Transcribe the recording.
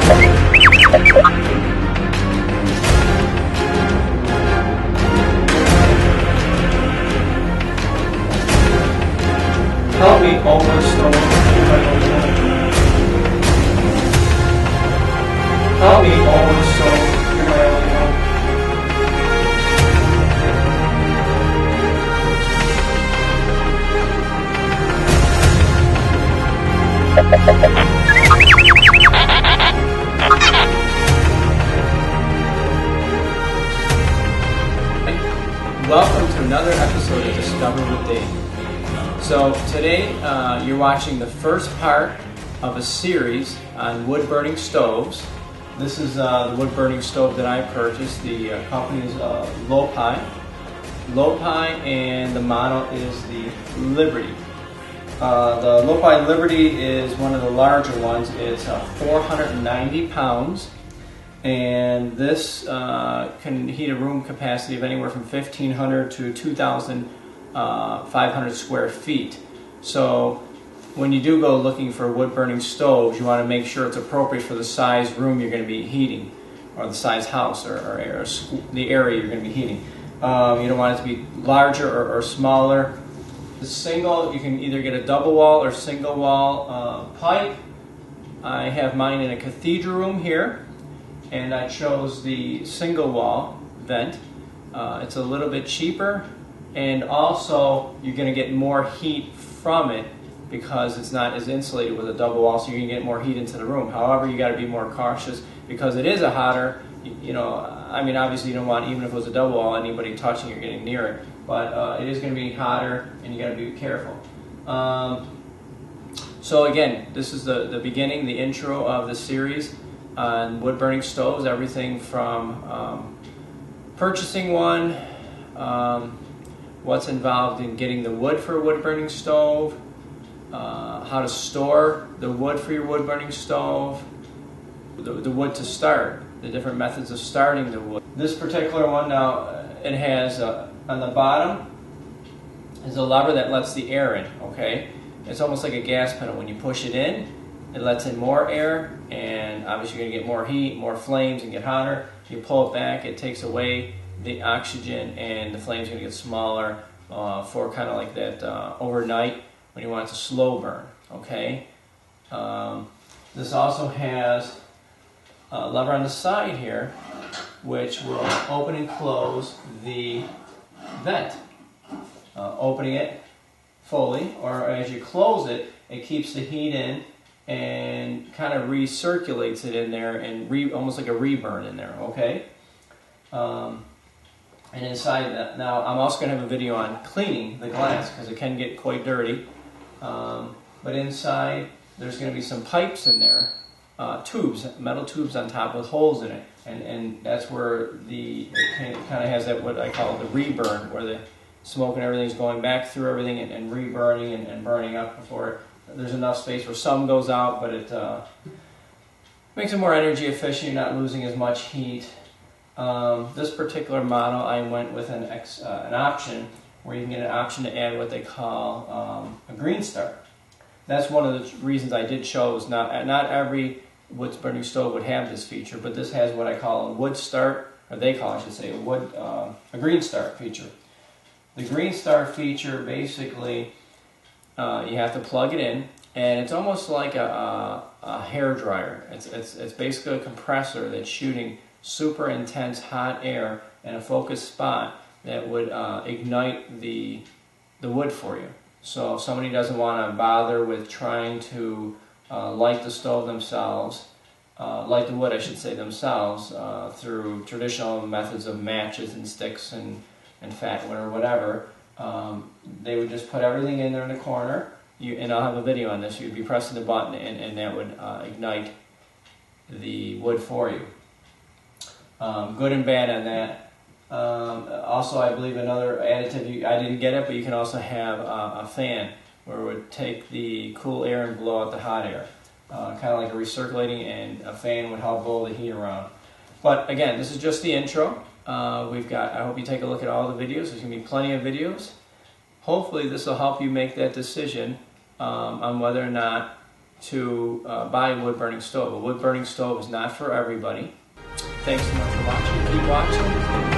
Help me over stove. Help me over stove. Welcome to another episode of Discover with Dave. So today you're watching the first part of a series on wood burning stoves. This is the wood burning stove that I purchased. The company is Lope, and the model is the Liberty. The Lope Liberty is one of the larger ones. It's 490 pounds. And this can heat a room capacity of anywhere from 1,500 to 2,500 square feet. So when you do go looking for wood burning stoves, you want to make sure it's appropriate for the size room you're going to be heating, or the size house or the area you're going to be heating. You don't want it to be larger or smaller. The single, you can either get a double wall or single wall pipe. I have mine in a cathedral room here, and I chose the single wall vent. It's a little bit cheaper, and also you're going to get more heat from it because it's not as insulated with a double wall, so you're going to get more heat into the room. However, you got to be more cautious because it is a hotter, I mean, obviously you don't want, even if it was a double wall, anybody touching or getting near it, but it is going to be hotter and you got to be careful. So again, this is the beginning, the intro of the series on wood burning stoves, everything from purchasing one, what's involved in getting the wood for a wood burning stove, how to store the wood for your wood burning stove, the wood to start, the different methods of starting the wood. This particular one now, it has on the bottom is a lever that lets the air in, okay? It's almost like a gas pedal. When you push it in, it lets in more air, and obviously you're going to get more heat, more flames, and get hotter. You pull it back, it takes away the oxygen, and the flames are going to get smaller for kind of like that overnight when you want it to slow burn, okay? This also has a lever on the side here, which will open and close the vent. Opening it fully, or as you close it, it keeps the heat in and kind of recirculates it in there, and almost like a reburn in there, okay? And inside that, now I'm also going to have a video on cleaning the glass because it can get quite dirty. But inside there's going to be some pipes in there, tubes, metal tubes on top with holes in it, and that's where it kind of has that, what I call the reburn, where the smoke and everything's going back through everything and reburning and burning up before there's enough space where some goes out, but it makes it more energy efficient. You're not losing as much heat. This particular model, I went with an option where you can get an option to add what they call a green start. That's one of the reasons I did chose. Not every wood burning stove would have this feature, but this has what I call a wood start, or they call, I should say, a green start feature. The green start feature, basically, you have to plug it in, and it's almost like a hair dryer. It's basically a compressor that's shooting super intense hot air in a focused spot that would ignite the wood for you. So if somebody doesn't want to bother with trying to light the stove themselves, light the wood, I should say, themselves, through traditional methods of matches and sticks and fat wood or whatever, they would just put everything in there in the corner, and I'll have a video on this. You'd be pressing the button, and that would ignite the wood for you. Good and bad on that. Also, I believe another additive, I didn't get it, but you can also have a fan where it would take the cool air and blow out the hot air. Kind of like a recirculating, and a fan would help blow the heat around. But again, this is just the intro. I hope you take a look at all the videos. There's going to be plenty of videos. Hopefully this will help you make that decision on whether or not to buy a wood burning stove. A wood burning stove is not for everybody. Thanks so much for watching. Keep watching.